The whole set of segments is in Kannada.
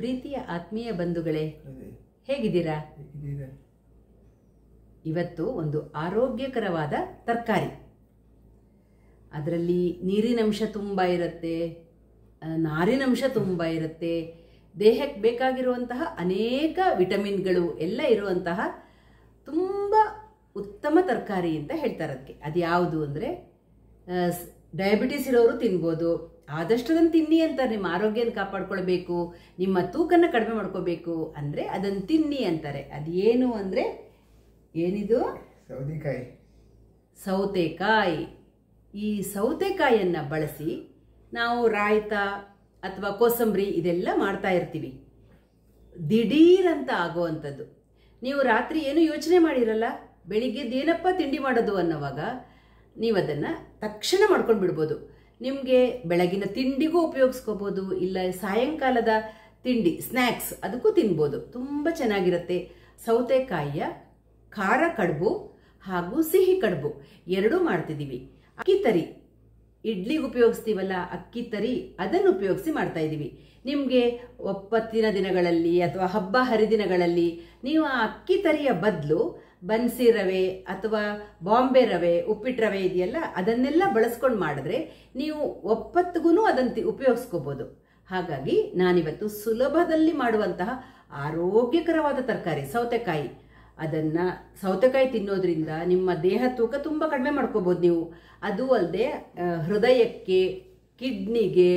ಪ್ರೀತಿಯ ಆತ್ಮೀಯ ಬಂಧುಗಳೇ, ಹೇಗಿದ್ದೀರಾ? ಇವತ್ತು ಒಂದು ಆರೋಗ್ಯಕರವಾದ ತರಕಾರಿ, ಅದರಲ್ಲಿ ನೀರಿನಂಶ ತುಂಬ ಇರುತ್ತೆ, ನಾರಿನಂಶ ತುಂಬ ಇರುತ್ತೆ, ದೇಹಕ್ಕೆ ಬೇಕಾಗಿರುವಂತಹ ಅನೇಕ ವಿಟಮಿನ್ಗಳು ಎಲ್ಲ ಇರುವಂತಹ ತುಂಬ ಉತ್ತಮ ತರಕಾರಿ ಅಂತ ಹೇಳ್ತಾರೆ. ಅದಕ್ಕೆ ಅದು ಯಾವುದು ಅಂದರೆ, ಡಯಾಬಿಟಿಸ್ ಇರೋರು ತಿನ್ಬೋದು, ಆದಷ್ಟು ಅದನ್ನು ತಿನ್ನಿ ಅಂತಾರೆ. ನಿಮ್ಮ ಆರೋಗ್ಯನ ಕಾಪಾಡ್ಕೊಳ್ಬೇಕು, ನಿಮ್ಮ ತೂಕನ ಕಡಿಮೆ ಮಾಡ್ಕೋಬೇಕು ಅಂದರೆ ಅದನ್ನು ತಿನ್ನಿ ಅಂತಾರೆ. ಅದು ಏನು ಅಂದರೆ, ಏನಿದು? ಸೌತೆಕಾಯಿ. ಈ ಸೌತೆಕಾಯಿಯನ್ನು ಬಳಸಿ ನಾವು ರಾಯ್ತ ಅಥವಾ ಕೋಸಂಬರಿ ಇದೆಲ್ಲ ಮಾಡ್ತಾ ಇರ್ತೀವಿ. ದಿಢೀರಂತ ಆಗುವಂಥದ್ದು. ನೀವು ರಾತ್ರಿ ಏನು ಯೋಚನೆ ಮಾಡಿರಲ್ಲ, ಬೆಳಿಗ್ಗೆದೇನಪ್ಪ ತಿಂಡಿ ಮಾಡೋದು ಅನ್ನೋವಾಗ ನೀವು ಅದನ್ನು ತಕ್ಷಣ ಮಾಡ್ಕೊಂಡು ಬಿಡ್ಬೋದು. ನಿಮಗೆ ಬೆಳಗಿನ ತಿಂಡಿಗೂ ಉಪಯೋಗಿಸ್ಕೋಬೋದು, ಇಲ್ಲ ಸಾಯಂಕಾಲದ ತಿಂಡಿ ಸ್ನ್ಯಾಕ್ಸ್ ಅದಕ್ಕೂ ತಿನ್ಬೋದು. ತುಂಬ ಚೆನ್ನಾಗಿರುತ್ತೆ. ಸೌತೆಕಾಯಿಯ ಖಾರ ಕಡುಬು ಹಾಗೂ ಸಿಹಿ ಕಡುಬು ಎರಡೂ ಮಾಡ್ತಿದ್ದೀವಿ. ಅಕ್ಕಿ ತರಿ, ಇಡ್ಲಿಗೆ ಉಪಯೋಗಿಸ್ತೀವಲ್ಲ ಅಕ್ಕಿ ತರಿ, ಅದನ್ನು ಉಪಯೋಗಿಸಿ ಮಾಡ್ತಾ ಇದ್ದೀವಿ. ನಿಮಗೆ ಒಪ್ಪತ್ತಿನ ದಿನಗಳಲ್ಲಿ ಅಥವಾ ಹಬ್ಬ ಹರಿದಿನಗಳಲ್ಲಿ ನೀವು ಆ ಅಕ್ಕಿ ತರಿಯ ಬದಲು ಬನ್ಸಿ ರವೆ ಅಥವಾ ಬಾಂಬೆ ರವೆ, ಉಪ್ಪಿಟ್ಟು ರವೆ ಇದೆಯಲ್ಲ, ಅದನ್ನೆಲ್ಲ ಬಳಸ್ಕೊಂಡು ಮಾಡಿದ್ರೆ ನೀವು ಒಪ್ಪತ್ತಿಗೂ ಅದನ್ನು ಉಪಯೋಗಿಸ್ಕೋಬೋದು. ಹಾಗಾಗಿ ನಾನಿವತ್ತು ಸುಲಭದಲ್ಲಿ ಮಾಡುವಂತಹ ಆರೋಗ್ಯಕರವಾದ ತರಕಾರಿ ಸೌತೆಕಾಯಿ. ಸೌತೆಕಾಯಿ ತಿನ್ನೋದ್ರಿಂದ ನಿಮ್ಮ ದೇಹ ತೂಕ ತುಂಬ ಕಡಿಮೆ ಮಾಡ್ಕೋಬೋದು ನೀವು. ಅದು ಅಲ್ಲದೆ ಹೃದಯಕ್ಕೆ, ಕಿಡ್ನಿಗೆ,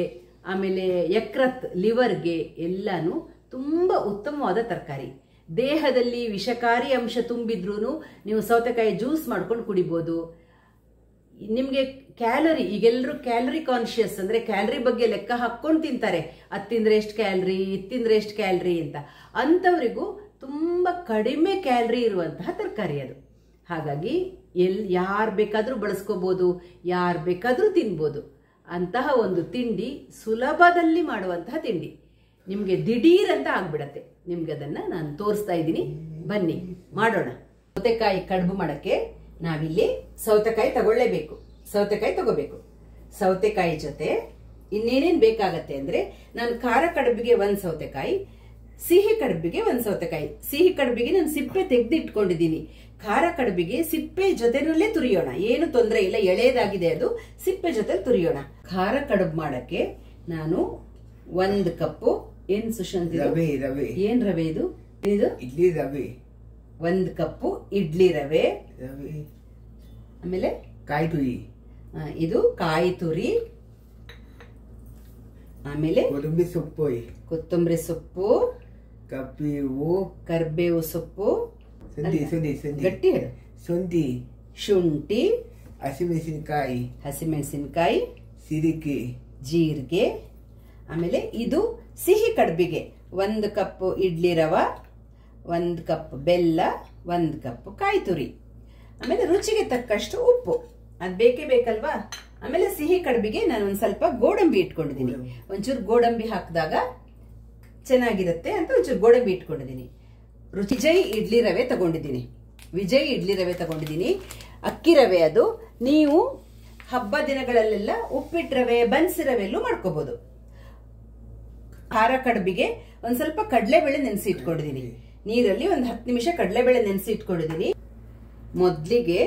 ಆಮೇಲೆ ಯಕೃತ್, ಲಿವರ್ಗೆ ಎಲ್ಲನೂ ತುಂಬ ಉತ್ತಮವಾದ ತರಕಾರಿ. ದೇಹದಲ್ಲಿ ವಿಷಕಾರಿ ಅಂಶ ತುಂಬಿದ್ರೂ ನೀವು ಸೌತೆಕಾಯಿ ಜ್ಯೂಸ್ ಮಾಡ್ಕೊಂಡು ಕುಡಿಬೋದು. ನಿಮಗೆ ಕ್ಯಾಲರಿ, ಈಗೆಲ್ಲರೂ ಕ್ಯಾಲರಿ ಕಾನ್ಷಿಯಸ್, ಅಂದರೆ ಕ್ಯಾಲರಿ ಬಗ್ಗೆ ಲೆಕ್ಕ ಹಾಕ್ಕೊಂಡು ತಿಂತಾರೆ. ಅದು ತಿಂದರೆ ಎಷ್ಟು ಕ್ಯಾಲರಿ, ಇದು ತಿಂದರೆ ಎಷ್ಟು ಕ್ಯಾಲರಿ ಅಂತ. ಅಂಥವರಿಗೂ ತುಂಬ ಕಡಿಮೆ ಕ್ಯಾಲರಿ ಇರುವಂತಹ ತರಕಾರಿ ಅದು. ಹಾಗಾಗಿ ಯಾರು ಬೇಕಾದರೂ ಬಳಸ್ಕೋಬೋದು, ಯಾರು ಬೇಕಾದರೂ ತಿನ್ಬೋದು. ಅಂತಹ ಒಂದು ತಿಂಡಿ, ಸುಲಭದಲ್ಲಿ ಮಾಡುವಂತಹ ತಿಂಡಿ, ನಿಮಗೆ ದಿಢೀರಂತ ಆಗ್ಬಿಡತ್ತೆ. ನಿಮ್ಗೆ ಅದನ್ನು ನಾನು ತೋರಿಸ್ತಾ ಇದ್ದೀನಿ, ಬನ್ನಿ ಮಾಡೋಣ. ಸೌತೆಕಾಯಿ ಕಡುಬು ಮಾಡೋಕ್ಕೆ ನಾವಿಲ್ಲಿ ಸೌತೆಕಾಯಿ ತಗೊಳ್ಳೇಬೇಕು, ಸೌತೆಕಾಯಿ ತಗೋಬೇಕು. ಸೌತೆಕಾಯಿ ಜೊತೆ ಇನ್ನೇನೇನು ಬೇಕಾಗತ್ತೆ ಅಂದರೆ, ನಾನು ಖಾರ ಕಡುಬಿಗೆ ಒಂದು ಸೌತೆಕಾಯಿ, ಸಿಹಿ ಕಡುಬಿಗೆ ಒಂದು ಸೌತೆಕಾಯಿ. ಸಿಹಿ ಕಡುಬಿಗೆ ನಾನು ಸಿಪ್ಪೆ ತೆಗೆದು ಇಟ್ಕೊಂಡಿದ್ದೀನಿ. ಖಾರ ಕಡುಬಿಗೆ ಸಿಪ್ಪೆ ಜೊತೆನಲ್ಲೇ ತುರಿಯೋಣ, ಏನು ತೊಂದರೆ ಇಲ್ಲ, ಎಳೆದಾಗಿದೆ ಅದು, ಸಿಪ್ಪೆ ಜೊತೆ ತುರಿಯೋಣ. ಖಾರ ಕಡುಬು ಮಾಡಕ್ಕೆ ನಾನು 1 ಕಪ್ಪು, ಏನ್ ಸುಶಾಂತ್ ಏನ್ ರವೆ ಇದು? ಇಡ್ಲಿ ರವೆ. 1 ಕಪ್ಪು ಇಡ್ಲಿ ರವೆ, ಆಮೇಲೆ ಕಾಯಿ ತುರಿ, ಇದು ಕಾಯಿ ತುರಿ, ಆಮೇಲೆ ಕೊತ್ತಂಬರಿ ಸೊಪ್ಪು, ಕರ್ಬೇವು ಸೊಪ್ಪು, ಗಟ್ಟಿ ಹೇಳು, ಶುಂಠಿ, ಹಸಿಮೆಣಸಿನಕಾಯಿ, ಜೀರಿಗೆ. ಆಮೇಲೆ ಇದು ಸಿಹಿ ಕಡುಬಿಗೆ 1 ಕಪ್ ಇಡ್ಲಿ ರವೆ, 1 ಕಪ್ ಬೆಲ್ಲ, 1 ಕಪ್ ಕಾಯಿ ತುರಿ, ಆಮೇಲೆ ರುಚಿಗೆ ತಕ್ಕಷ್ಟು ಉಪ್ಪು, ಅದು ಬೇಕೇ ಬೇಕಲ್ವಾ. ಆಮೇಲೆ ಸಿಹಿ ಕಡುಬಿಗೆ ನಾನು ಒಂದು ಸ್ವಲ್ಪ ಗೋಡಂಬಿ ಇಟ್ಕೊಂಡಿದ್ದೀನಿ. ಒಂಚೂರು ಗೋಡಂಬಿ ಹಾಕಿದಾಗ ಚೆನ್ನಾಗಿರುತ್ತೆ ಅಂತ ಒಂಚೂರು ಗೋಡಂಬಿ ಇಟ್ಕೊಂಡಿದ್ದೀನಿ. ವಿಜಯ್ ಇಡ್ಲಿ ರವೆ ತಗೊಂಡಿದ್ದೀನಿ, ವಿಜಯ್ ಇಡ್ಲಿ ರವೆ ತಗೊಂಡಿದ್ದೀನಿ. ಅಕ್ಕಿ ರವೆ ಅದು. ನೀವು ಹಬ್ಬ ದಿನಗಳಲ್ಲೆಲ್ಲ ಉಪ್ಪಿಟ್ಟು ರವೆ, ಬನ್ಸಿ ರವೆಲ್ಲೂ ಮಾಡ್ಕೋಬಹುದು. ಖಾರ ಕಡುಬಿಗೆ ಒಂದು ಸ್ವಲ್ಪ ಕಡಲೆಬೇಳೆ ನೆನೆಸಿ ಇಟ್ಕೊಂಡಿದ್ದೀನಿ. ನೀರಲ್ಲಿ ಒಂದು 10 ನಿಮಿಷ ಕಡಲೆಬೇಳೆ ನೆನೆಸಿ ಇಟ್ಕೊಂಡಿದ್ದೀನಿ. ಮೊದಲಿಗೆ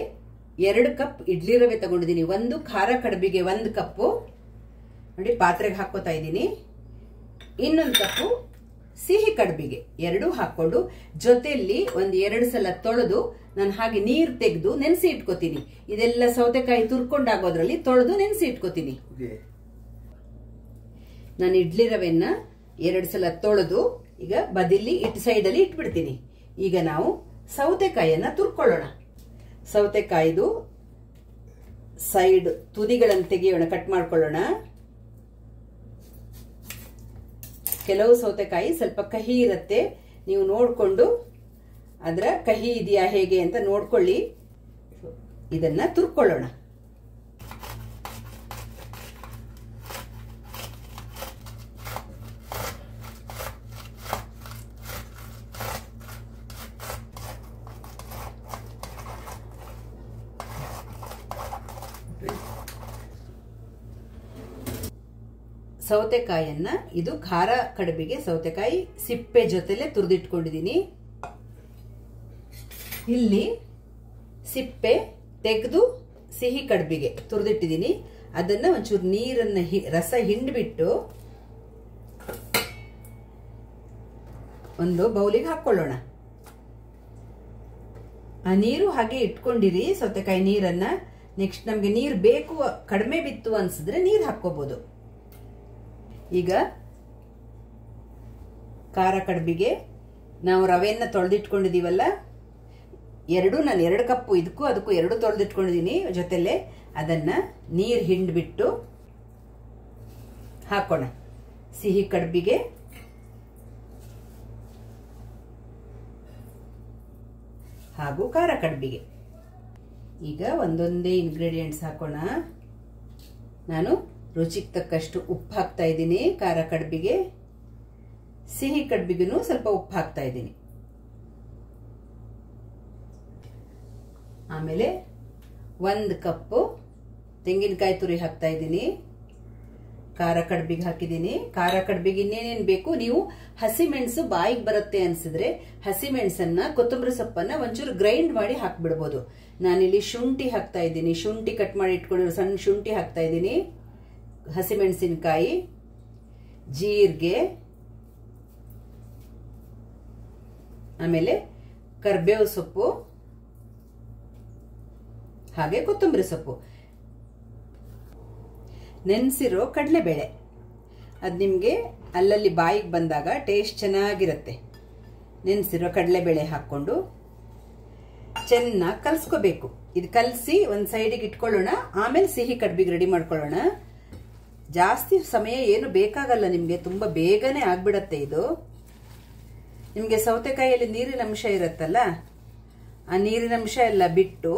2 ಕಪ್ ಇಡ್ಲಿ ರವೆ ತಗೊಂಡಿದ್ದೀನಿ. 1 ಖಾರ ಕಡುಬಿಗೆ 1 ಕಪ್ಪು ನೋಡಿ, ಪಾತ್ರೆಗೆ ಹಾಕೋತಾ ಇದ್ದೀನಿ. ಇನ್ನೊಂದು ಕಪ್ಪು ಸಿಹಿ ಕಡುಬಿಗೆ, 2 ಹಾಕೊಂಡು ಜೊತೆಯಲ್ಲಿ 1-2 ಸಲ ತೊಳೆದು ನಾನು ಹಾಗೆ ನೀರು ತೆಗೆದು ನೆನೆಸಿ ಇಟ್ಕೋತೀನಿ. ಇದೆಲ್ಲ ಸೌತೆಕಾಯಿ ತುರ್ಕೊಂಡಾಗೋದ್ರಲ್ಲಿ ತೊಳೆದು ನೆನೆಸಿ ಇಟ್ಕೋತೀನಿ. ನಾನು ಇಡ್ಲಿ ರವೆನ್ನ 2 ಸಲ ತೊಳೆದು ಈಗ ಬದಿಲಿ ಸೈಡಲ್ಲಿ ಇಟ್ಬಿಡ್ತೀನಿ. ಈಗ ನಾವು ಸೌತೆಕಾಯಿಯನ್ನ ತುರ್ಕೊಳ್ಳೋಣ. ಸೌತೆಕಾಯಿದು ಸೈಡ್ ತುದಿಗಳನ್ನು ತೆಗೆಯೋಣ, ಕಟ್ ಮಾಡ್ಕೊಳ್ಳೋಣ. ಕೆಲವು ಸೌತೆಕಾಯಿ ಸ್ವಲ್ಪ ಕಹಿ ಇರುತ್ತೆ, ನೀವು ನೋಡಿಕೊಂಡು ಅದರ ಕಹಿ ಇದೆಯಾ ಹೇಗೆ ಅಂತ ನೋಡ್ಕೊಳ್ಳಿ. ಇದನ್ನ ತುರ್ಕೊಳ್ಳೋಣ. ಸೌತೆಕಾಯನ್ನ, ಇದು ಖಾರ ಕಡುಬಿಗೆ ಸೌತೆಕಾಯಿ ಸಿಪ್ಪೆ ಜೊತೆಲೆ ತುರಿದಿಟ್ಕೊಂಡಿದ್ದೀನಿ. ಇಲ್ಲಿ ಸಿಪ್ಪೆ ತೆಗೆದು ಸಿಹಿ ಕಡುಬಿಗೆ ತುರಿದಿಟ್ಟಿದ್ದೀನಿ. ಅದನ್ನ ಒಂಚೂರು ನೀರನ್ನ ರಸ ಹಿಂಡ್ಬಿಟ್ಟು ಒಂದು ಬೌಲಿಗೆ ಹಾಕೊಳ್ಳೋಣ. ಆ ನೀರು ಹಾಗೆ ಇಟ್ಕೊಂಡಿರಿ, ಸೌತೆಕಾಯಿ ನೀರನ್ನ. ನೆಕ್ಸ್ಟ್ ನಮ್ಗೆ ನೀರು ಬೇಕು, ಕಡಿಮೆ ಬಿತ್ತು ಅನ್ಸಿದ್ರೆ ನೀರು ಹಾಕೋಬಹುದು. ಈಗ ಖಾರ ಕಡುಬಿಗೆ ನಾವು ರವೆಯನ್ನ ತೊಳೆದಿಟ್ಕೊಂಡಿದೀವಲ್ಲ, ನಾನು 2 ಕಪ್ಪು ಇದಕ್ಕೂ ಅದಕ್ಕೂ 2 ತೊಳೆದಿಟ್ಕೊಂಡಿದೀನಿ ಜೊತೆಲೆ. ಅದನ್ನ ನೀರು ಹಿಂಡ್ಬಿಟ್ಟು ಹಾಕೋಣ ಸಿಹಿ ಕಡುಬಿಗೆ. ಹಾಗೂ ಖಾರ ಕಡುಬಿಗೆ ಈಗ ಒಂದೊಂದೇ ಇಂಗ್ರೀಡಿಯೆಂಟ್ಸ್ ಹಾಕೋಣ. ನಾನು ರುಚಿಗೆ ತಕ್ಕಷ್ಟು ಉಪ್ಪು ಹಾಕ್ತಾ ಇದ್ದೀನಿ. ಖಾರ ಕಡುಬಿಗೆ, ಸಿಹಿ ಕಡುಬಿಗೂ ಸ್ವಲ್ಪ ಉಪ್ಪು ಹಾಕ್ತಾ ಇದ್ದೀನಿ. ಆಮೇಲೆ 1 ಕಪ್ಪು ತೆಂಗಿನಕಾಯಿ ತುರಿ ಹಾಕ್ತಾ ಇದ್ದೀನಿ. ಖಾರ ಕಡುಬಿಗೆ ಹಾಕಿದ್ದೀನಿ. ಖಾರ ಕಡುಬಿಗೆ ಇನ್ನೇನೇನು ಬೇಕು, ನೀವು ಹಸಿಮೆಣಸು ಬಾಯಿಗೆ ಬರುತ್ತೆ ಅನ್ಸಿದ್ರೆ ಹಸಿಮೆಣಸನ್ನ, ಕೊತ್ತಂಬರಿ ಸೊಪ್ಪನ್ನ ಒಂಚೂರು ಗ್ರೈಂಡ್ ಮಾಡಿ ಹಾಕ್ಬಿಡ್ಬೋದು. ನಾನಿಲ್ಲಿ ಶುಂಠಿ ಹಾಕ್ತಾ ಇದ್ದೀನಿ. ಶುಂಠಿ ಕಟ್ ಮಾಡಿ ಇಟ್ಕೊಂಡಿರೋ ಸಣ್ಣ ಶುಂಠಿ ಹಾಕ್ತಾ ಇದ್ದೀನಿ. ಹಸಿಮೆಣಸಿನಕಾಯಿ, ಜೀರಿಗೆ, ಆಮೇಲೆ ಕರ್ಬೇವು ಸೊಪ್ಪು, ಹಾಗೆ ಕೊತ್ತಂಬರಿ ಸೊಪ್ಪು, ನೆನೆಸಿರೋ ಕಡಲೆಬೇಳೆ. ಅದು ನಿಮಗೆ ಅಲ್ಲಲ್ಲಿ ಬಾಯಿಗೆ ಬಂದಾಗ ಟೇಸ್ಟ್ ಚೆನ್ನಾಗಿರುತ್ತೆ. ನೆನೆಸಿರೋ ಕಡಲೆಬೇಳೆ ಹಾಕ್ಕೊಂಡು ಚೆನ್ನಾಗಿ ಕಲ್ಸ್ಕೋಬೇಕು. ಇದು ಕಲಸಿ ಒಂದು ಸೈಡಿಗೆ ಇಟ್ಕೊಳ್ಳೋಣ. ಆಮೇಲೆ ಸಿಹಿ ಕಡುಬಿಗೆ ರೆಡಿ ಮಾಡ್ಕೊಳ್ಳೋಣ. ಜಾಸ್ತಿ ಸಮಯ ಏನು ಬೇಕಾಗಲ್ಲ ನಿಮಗೆ, ತುಂಬಾ ಬೇಗನೆ ಆಗ್ಬಿಡತ್ತೆ ಇದು. ನಿಮಗೆ ಸೌತೆಕಾಯಿಯಲ್ಲಿ ನೀರಿನ ಅಂಶ ಇರುತ್ತಲ್ಲ, ಆ ನೀರಿನ ಅಂಶ ಎಲ್ಲ ಬಿಟ್ಟು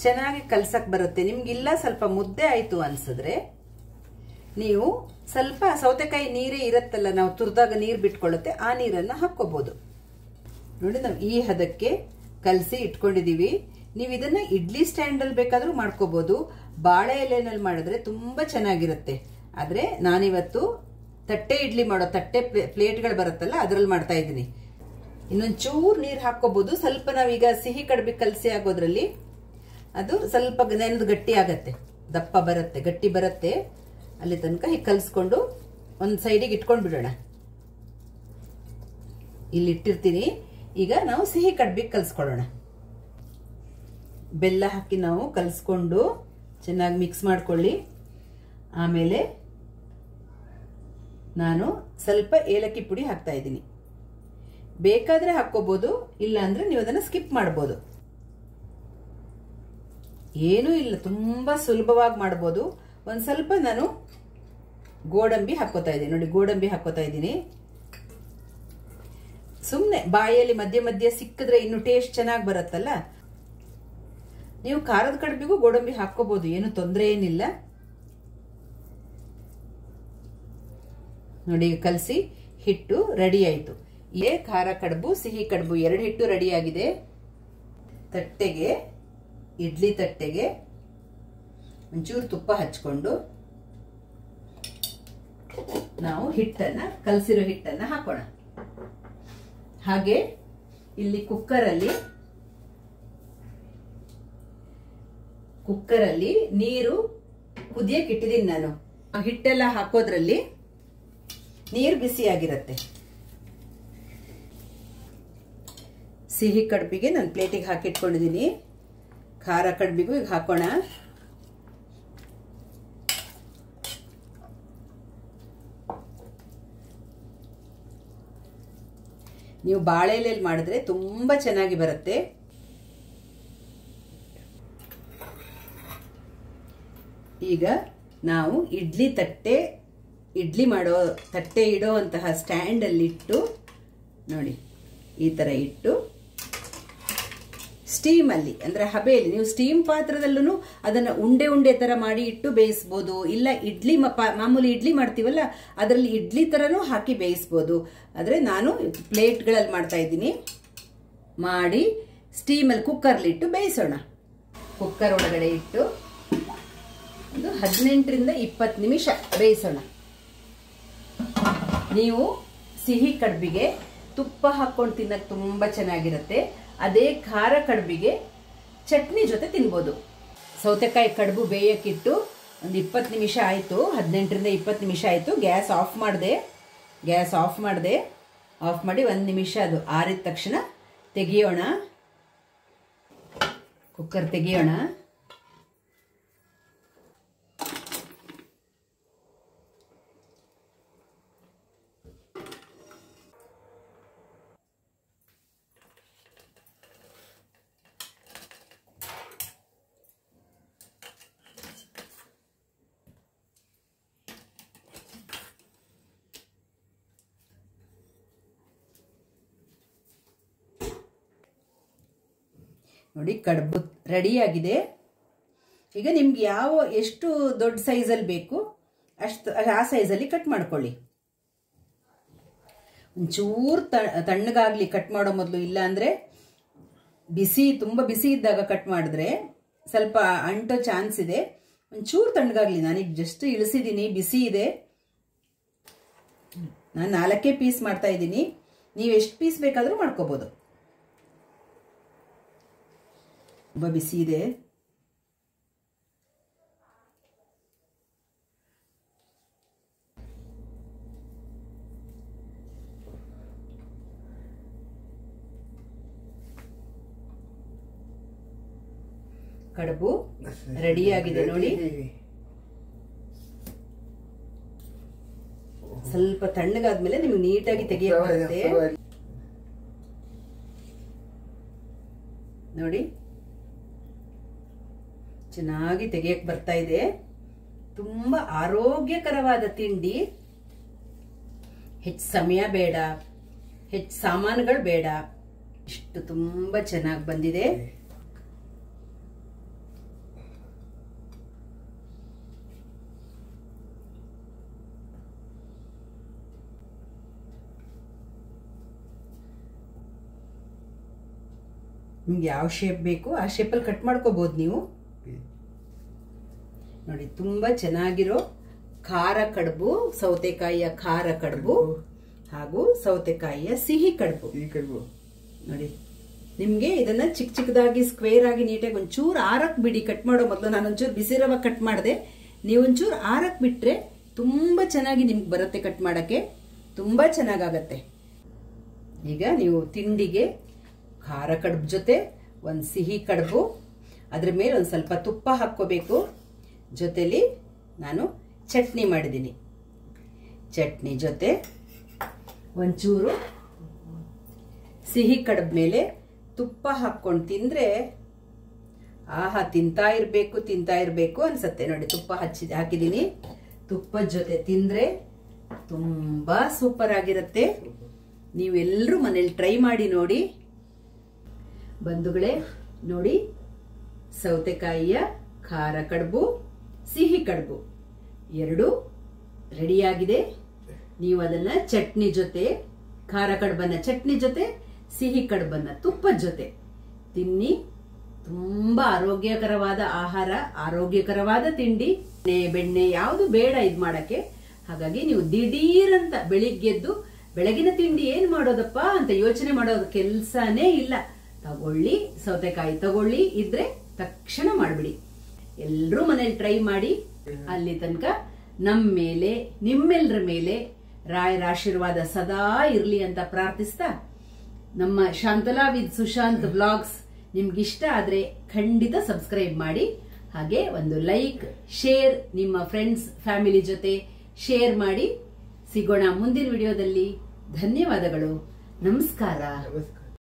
ಚೆನ್ನಾಗಿ ಕಲ್ಸಕ್ ಬರುತ್ತೆ. ನಿಮ್ಗಿಲ್ಲ ಸ್ವಲ್ಪ ಮುದ್ದೆ ಆಯ್ತು ಅನ್ಸಿದ್ರೆ ನೀವು ಸ್ವಲ್ಪ ಸೌತೆಕಾಯಿ ನೀರೇ ಇರತ್ತಲ್ಲ, ನಾವು ತುರಿದಾಗ ನೀರು ಬಿಟ್ಕೊಳ್ಳುತ್ತೆ, ಆ ನೀರನ್ನ ಹಾಕೋಬಹುದು. ನೋಡಿ, ನಾವು ಈ ಹದಕ್ಕೆ ಕಲಸಿ ಇಟ್ಕೊಂಡಿದೀವಿ. ನೀವು ಇದನ್ನ ಇಡ್ಲಿ ಸ್ಟ್ಯಾಂಡ್ ಅಲ್ಲಿ ಬೇಕಾದ್ರೂ ಮಾಡ್ಕೋಬಹುದು. ಬಾಳೆ ಎಲೆನಲ್ಲಿ ಮಾಡಿದ್ರೆ ತುಂಬಾ ಚೆನ್ನಾಗಿರುತ್ತೆ. ಆದ್ರೆ ನಾನಿವತ್ತು ತಟ್ಟೆ ಇಡ್ಲಿ ಮಾಡೋ ತಟ್ಟೆ ಪ್ಲೇಟ್ಗಳು ಬರುತ್ತಲ್ಲ, ಅದ್ರಲ್ಲಿ ಮಾಡ್ತಾ ಇದ್ದೀನಿ. ಇನ್ನೊಂದ್ ಚೂರು ನೀರು ಹಾಕೋಬಹುದು. ಸ್ವಲ್ಪ ನಾವೀಗ ಸಿಹಿ ಕಡುಬಿ ಕಲಸಿ ಆಗೋದ್ರಲ್ಲಿ ಅದು ಸ್ವಲ್ಪ ನೆನೆದು ಗಟ್ಟಿ ಆಗತ್ತೆ, ದಪ್ಪ ಬರುತ್ತೆ, ಗಟ್ಟಿ ಬರುತ್ತೆ. ಅಲ್ಲಿ ತನಕ ಹೀಗೆ ಕಲ್ಸ್ಕೊಂಡು ಒಂದ್ ಸೈಡಿಗೆ ಇಟ್ಕೊಂಡ್ ಬಿಡೋಣ. ಇಲ್ಲಿ ಇಟ್ಟಿರ್ತೀನಿ. ಈಗ ನಾವು ಸಿಹಿ ಕಡುಬಿಗೆ ಕಲ್ಸ್ಕೊಳ್ಳೋಣ. ಬೆಲ್ಲ ಹಾಕಿ ನಾವು ಕಲ್ಸ್ಕೊಂಡು ಚೆನ್ನಾಗಿ ಮಿಕ್ಸ್ ಮಾಡ್ಕೊಳ್ಳಿ. ಆಮೇಲೆ ನಾನು ಸ್ವಲ್ಪ ಏಲಕ್ಕಿ ಪುಡಿ ಹಾಕ್ತಾ ಇದ್ದೀನಿ. ಬೇಕಾದ್ರೆ ಹಾಕೋಬಹುದು, ಇಲ್ಲ ಅಂದ್ರೆ ನೀವು ಅದನ್ನ ಸ್ಕಿಪ್ ಮಾಡಬಹುದು. ಏನೂ ಇಲ್ಲ, ತುಂಬಾ ಸುಲಭವಾಗಿ ಮಾಡಬಹುದು. ಒಂದ್ ಸ್ವಲ್ಪ ನಾನು ಗೋಡಂಬಿ ಹಾಕೋತಾ ಇದ್ದೀನಿ. ನೋಡಿ, ಗೋಡಂಬಿ ಹಾಕೋತಾ ಇದ್ದೀನಿ. ಸುಮ್ನೆ ಬಾಯಲ್ಲಿ ಮಧ್ಯೆ ಮಧ್ಯೆ ಸಿಕ್ಕಿದ್ರೆ ಇನ್ನು ಟೇಸ್ಟ್ ಚೆನ್ನಾಗಿ ಬರುತ್ತಲ್ಲ. ನೀವು ಖಾರದ ಕಡುಬಿಗೂ ಗೋಡಂಬಿ ಹಾಕೋಬಹುದು, ಏನು ತೊಂದರೆ ಏನಿಲ್ಲ. ನೋಡಿ, ಕಲಸಿ ಹಿಟ್ಟು ರೆಡಿ ಆಯ್ತು. ಇದೇ ಖಾರ ಕಡುಬು, ಸಿಹಿ ಕಡುಬು 2 ಹಿಟ್ಟು ರೆಡಿ ಆಗಿದೆ. ತಟ್ಟೆಗೆ, ಇಡ್ಲಿ ತಟ್ಟೆಗೆ ಒಂಚೂರು ತುಪ್ಪ ಹಚ್ಕೊಂಡು ನಾವು ಹಿಟ್ಟನ್ನ, ಕಲಸಿರೋ ಹಿಟ್ಟನ್ನ ಹಾಕೋಣ. ಹಾಗೆ ಇಲ್ಲಿ ಕುಕ್ಕರಲ್ಲಿ ನೀರು ಕುದಿಯಕ್ಕೆ ಇಟ್ಟಿದ್ದೀನಿ ನಾನು. ಆ ಹಿಟ್ಟೆಲ್ಲ ಹಾಕೋದ್ರಲ್ಲಿ ನೀರು ಬಿಸಿಯಾಗಿರುತ್ತೆ. ಸಿಹಿ ಕಡುಬಿಗೆ ನಾನು ಪ್ಲೇಟಿಗೆ ಹಾಕಿಟ್ಕೊಂಡಿದ್ದೀನಿ. ಖಾರ ಕಡುಬಿಗೂ ಈಗ ಹಾಕೋಣ. ನೀವು ಬಾಳೆ ಎಲೆಯಲ್ಲಿ ಮಾಡಿದ್ರೆ ತುಂಬಾ ಚೆನ್ನಾಗಿ ಬರುತ್ತೆ. ಈಗ ನಾವು ಇಡ್ಲಿ ಮಾಡೋ ತಟ್ಟೆ ಇಡೋ ಅಂತಹ ಸ್ಟ್ಯಾಂಡ್ ಅಲ್ಲಿ ಇಟ್ಟು, ನೋಡಿ ಈ ತರ ಇಟ್ಟು ಸ್ಟೀಮ್ ಅಲ್ಲಿ, ಅಂದ್ರೆ ಹಬೆಯಲ್ಲಿ, ನೀವು ಸ್ಟೀಮ್ ಪಾತ್ರದಲ್ಲೂ ಅದನ್ನ ಉಂಡೆ ಉಂಡೆ ತರ ಮಾಡಿ ಇಟ್ಟು ಬೇಯಿಸಬಹುದು. ಇಲ್ಲ ಮಾಮೂಲಿ ಇಡ್ಲಿ ಮಾಡ್ತೀವಲ್ಲ, ಅದರಲ್ಲಿ ಇಡ್ಲಿ ತರನು ಹಾಕಿ ಬೇಯಿಸಬಹುದು. ಆದ್ರೆ ನಾನು ಪ್ಲೇಟ್ಗಳಲ್ಲಿ ಮಾಡ್ತಾ ಇದ್ದೀನಿ. ಮಾಡಿ ಸ್ಟೀಮ್ ಅಲ್ಲಿ ಕುಕ್ಕರ್ಲಿ ಇಟ್ಟು ಬೇಯಿಸೋಣ. ಕುಕ್ಕರ್ ಒಳಗಡೆ ಇಟ್ಟು ಒಂದು 18ರಿಂದ 20 ನಿಮಿಷ ಬೇಯಿಸೋಣ. ನೀವು ಸಿಹಿ ಕಡುಬಿಗೆ ತುಪ್ಪ ಹಾಕೊಂಡು ತಿನ್ನಕ್ಕೆ ತುಂಬಾ ಚೆನ್ನಾಗಿರುತ್ತೆ. ಅದೇ ಖಾರ ಕಡುಬಿಗೆ ಚಟ್ನಿ ಜೊತೆ ತಿನ್ಬೋದು. ಸೌತೆಕಾಯಿ ಕಡುಬು ಬೇಯಕ್ಕಿಟ್ಟು ಒಂದು 20 ನಿಮಿಷ ಆಯಿತು. 18ರಿಂದ 20 ನಿಮಿಷ ಆಯಿತು. ಗ್ಯಾಸ್ ಆಫ್ ಮಾಡಿ 1 ನಿಮಿಷ ಅದು ಆರಿದ ತಕ್ಷಣ ತೆಗಿಯೋಣ. ಕುಕ್ಕರ್ ತೆಗಿಯೋಣ. ನೋಡಿ ಕಡುಬು ರೆಡಿಯಾಗಿದೆ. ಈಗ ನಿಮ್ಗೆ ಎಷ್ಟು ದೊಡ್ಡ ಸೈಜಲ್ಲಿ ಬೇಕು ಆ ಸೈಜಲ್ಲಿ ಕಟ್ ಮಾಡ್ಕೊಳ್ಳಿ. ಒಂಚೂರು ತಣ್ಣಗಾಗ್ಲಿ ಕಟ್ ಮಾಡೋ ಮೊದಲು. ಇಲ್ಲ ಅಂದರೆ ತುಂಬ ಬಿಸಿ ಇದ್ದಾಗ ಕಟ್ ಮಾಡಿದ್ರೆ ಸ್ವಲ್ಪ ಅಂಟೋ ಚಾನ್ಸ್ ಇದೆ. ಒಂಚೂರು ತಣ್ಣಗಾಗ್ಲಿ. ನಾನೀಗ ಜಸ್ಟ್ ಇಳಿಸಿದ್ದೀನಿ, ಬಿಸಿ ಇದೆ. ನಾನು 4 ಪೀಸ್ ಮಾಡ್ತಾ ಇದ್ದೀನಿ. ನೀವು ಎಷ್ಟು ಪೀಸ್ ಬೇಕಾದರೂ ಮಾಡ್ಕೋಬೋದು. ತುಂಬ ಬಿಸಿ ಇದೆ. ಕಡುಬು ರೆಡಿಯಾಗಿದೆ ನೋಡಿ. ಸ್ವಲ್ಪ ತಣ್ಣಗಾದ್ಮೇಲೆ ನಿಮ್ಗೆ ನೀಟಾಗಿ ತೆಗಿಯಕ್ಕೆ ಬರುತ್ತೆ ನೋಡಿ. ಚೆನ್ನಾಗಿ ತೆಗಿಯಕ್ಕೆ ಬರ್ತಾ ಇದೆ. ತುಂಬಾ ಆರೋಗ್ಯಕರವಾದ ತಿಂಡಿ. ಹೆಚ್ಚು ಸಮಯ ಬೇಡ, ಹೆಚ್ಚು ಸಾಮಾನುಗಳು ಬೇಡ. ಇಷ್ಟು ತುಂಬಾ ಚೆನ್ನಾಗಿ ಬಂದಿದೆ. ನಿಮ್ಗೆ ಯಾವ ಶೇಪ್ ಬೇಕು ಆ ಶೇಪಲ್ಲಿ ಕಟ್ ಮಾಡ್ಕೋಬಹುದು ನೀವು ನೋಡಿ. ತುಂಬಾ ಚೆನ್ನಾಗಿರೋ ಖಾರ ಕಡುಬು, ಸೌತೆಕಾಯಿಯ ಖಾರ ಕಡುಬು ಹಾಗೂ ಸೌತೆಕಾಯಿಯ ಸಿಹಿ ಕಡುಬು ನೋಡಿ. ನಿಮ್ಗೆ ಇದನ್ನ ಚಿಕ್ಕದಾಗಿ ಸ್ಕ್ವೇರ್ ಆಗಿ ನೀಟಾಗಿ ಒಂಚೂರು ಆರಕ್ ಬಿಡಿ. ಕಟ್ ಮಾಡೋ ಮೊದಲು ನಾನು ಒಂಚೂರು ಬಿಸಿ ರವೆ ಕಟ್ ಮಾಡಿದೆ. ನೀವು ಒಂಚೂರು ಆರಕ್ ಬಿಟ್ರೆ ತುಂಬಾ ಚೆನ್ನಾಗಿ ನಿಮ್ಗೆ ಬರುತ್ತೆ. ಕಟ್ ಮಾಡಕ್ಕೆ ತುಂಬಾ ಚೆನ್ನಾಗಾಗತ್ತೆ. ಈಗ ನೀವು ತಿಂಡಿಗೆ ಖಾರ ಕಡುಬು ಜೊತೆ ಒಂದು ಸಿಹಿ ಕಡುಬು, ಅದ್ರ ಮೇಲೆ ಒಂದು ಸ್ವಲ್ಪ ತುಪ್ಪ ಹಾಕ್ಕೋಬೇಕು. ಜೊತೆಲಿ ನಾನು ಚಟ್ನಿ ಮಾಡಿದ್ದೀನಿ. ಚಟ್ನಿ ಜೊತೆ ಒಂಚೂರು ಸಿಹಿ ಕಡುಬು ಮೇಲೆ ತುಪ್ಪ ಹಾಕ್ಕೊಂಡು ತಿಂದ್ರೆ ಆಹಾ ತಿಂತಾ ಇರಬೇಕು ಅನ್ಸತ್ತೆ ನೋಡಿ. ತುಪ್ಪ ಹಾಕಿದ್ದೀನಿ. ತುಪ್ಪದ ಜೊತೆ ತಿಂದ್ರೆ ತುಂಬಾ ಸೂಪರ್ ಆಗಿರುತ್ತೆ. ನೀವೆಲ್ಲರೂ ಮನೇಲಿ ಟ್ರೈ ಮಾಡಿ ನೋಡಿ ಬಂಧುಗಳೇ. ನೋಡಿ ಸೌತೆಕಾಯಿಯ ಖಾರ ಕಡುಬು, ಸಿಹಿ ಕಡುಬು ಎರಡು ರೆಡಿಯಾಗಿದೆ. ನೀವು ಅದನ್ನ ಚಟ್ನಿ ಜೊತೆ, ಖಾರ ಕಡುಬನ್ನ ಚಟ್ನಿ ಜೊತೆ, ಸಿಹಿ ಕಡುಬನ್ನ ತುಪ್ಪದ ಜೊತೆ ತಿನ್ನಿ. ತುಂಬಾ ಆರೋಗ್ಯಕರವಾದ ಆಹಾರ, ಆರೋಗ್ಯಕರವಾದ ತಿಂಡಿ. ಬೆಣ್ಣೆ ಯಾವುದು ಬೇಡ ಇದ್ ಮಾಡಕ್ಕೆ. ಹಾಗಾಗಿ ನೀವು ದಿಢೀರಂತ ಬೆಳಿಗ್ಗೆದ್ದು ಬೆಳಗಿನ ತಿಂಡಿ ಏನ್ ಮಾಡೋದಪ್ಪ ಅಂತ ಯೋಚನೆ ಮಾಡೋದು ಕೆಲ್ಸನೇ ಇಲ್ಲ. ತಗೊಳ್ಳಿ, ಸೌತೆಕಾಯಿ ತಗೊಳ್ಳಿ, ಇದ್ರೆ ತಕ್ಷಣ ಮಾಡ್ಬಿಡಿ. ಎಲ್ರೂ ಮನೇಲಿ ಟ್ರೈ ಮಾಡಿ. ಅಲ್ಲಿ ತನಕ ನಮ್ಮ ಮೇಲೆ, ನಿಮ್ಮೆಲ್ಲರ ಮೇಲೆ ರಾಯರ ಆಶೀರ್ವಾದ ಸದಾ ಇರ್ಲಿ ಅಂತ ಪ್ರಾರ್ಥಿಸ್ತಾ, ನಮ್ಮ ಶಾಂತಲಾ ವಿತ್ ಸುಶಾಂತ್ ವ್ಲಾಗ್ಸ್ ನಿಮ್ಗಿಷ್ಟ ಆದ್ರೆ ಖಂಡಿತ ಸಬ್ಸ್ಕ್ರೈಬ್ ಮಾಡಿ. ಹಾಗೆ ಒಂದು ಲೈಕ್, ಶೇರ್, ನಿಮ್ಮ ಫ್ರೆಂಡ್ಸ್ ಫ್ಯಾಮಿಲಿ ಜೊತೆ ಶೇರ್ ಮಾಡಿ. ಸಿಗೋಣ ಮುಂದಿನ ವಿಡಿಯೋದಲ್ಲಿ. ಧನ್ಯವಾದಗಳು. ನಮಸ್ಕಾರ.